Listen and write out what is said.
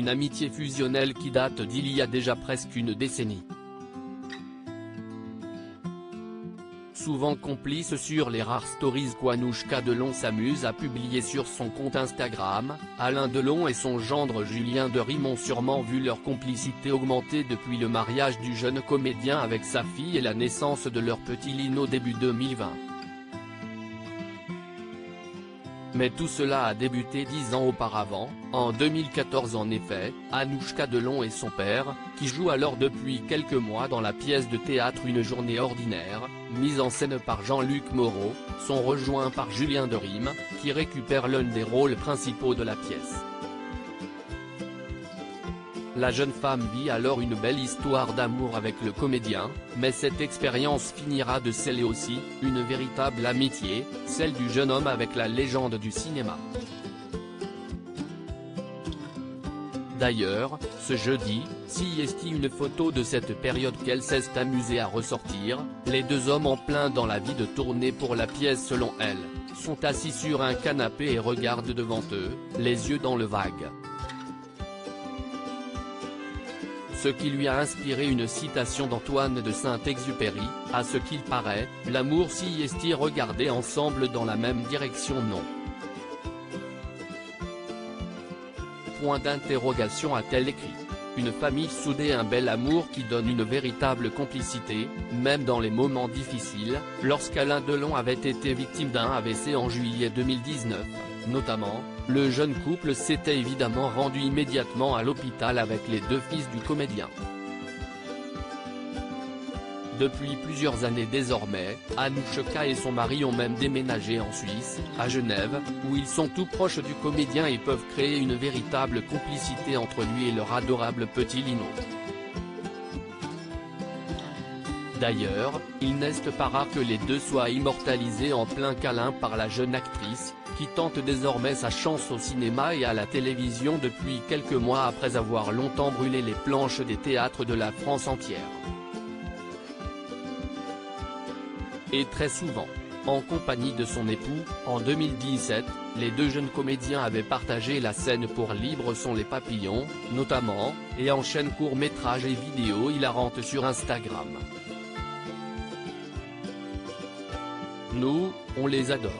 une amitié fusionnelle qui date d'il y a déjà presque une décennie. Souvent complice sur les rares stories qu'Anouchka Delon s'amuse à publier sur son compte Instagram, Alain Delon et son gendre Julien Derim ont sûrement vu leur complicité augmenter depuis le mariage du jeune comédien avec sa fille et la naissance de leur petit Lino début 2020. Mais tout cela a débuté 10 ans auparavant, en 2014 en effet, Anouchka Delon et son père, qui jouent alors depuis quelques mois dans la pièce de théâtre Une journée ordinaire, mise en scène par Jean-Luc Moreau, sont rejoints par Julien Derim, qui récupère l'un des rôles principaux de la pièce. La jeune femme vit alors une belle histoire d'amour avec le comédien, mais cette expérience finira de sceller aussi une véritable amitié, celle du jeune homme avec la légende du cinéma. D'ailleurs, ce jeudi, s'y une photo de cette période qu'elle s'est amusée à ressortir, les deux hommes en plein dans la vie de tournée pour la pièce selon elle, sont assis sur un canapé et regardent devant eux, les yeux dans le vague. Ce qui lui a inspiré une citation d'Antoine de Saint-Exupéry, « À ce qu'il paraît, l'amour s'y est regardé ensemble dans la même direction non ». Point d'interrogation a-t-elle écrit. Une famille soudée, un bel amour qui donne une véritable complicité, même dans les moments difficiles, lorsqu'Alain Delon avait été victime d'un AVC en juillet 2019, notamment, le jeune couple s'était évidemment rendu immédiatement à l'hôpital avec les deux fils du comédien. Depuis plusieurs années désormais, Anouchka et son mari ont même déménagé en Suisse, à Genève, où ils sont tout proches du comédien et peuvent créer une véritable complicité entre lui et leur adorable petit Lino. D'ailleurs, il n'est pas rare que les deux soient immortalisés en plein câlin par la jeune actrice, qui tente désormais sa chance au cinéma et à la télévision depuis quelques mois après avoir longtemps brûlé les planches des théâtres de la France entière. Et très souvent, en compagnie de son époux, en 2017, les deux jeunes comédiens avaient partagé la scène pour Libre sont les papillons, notamment, et enchaînent courts-métrages et vidéos hilarantes sur Instagram. Nous, on les adore.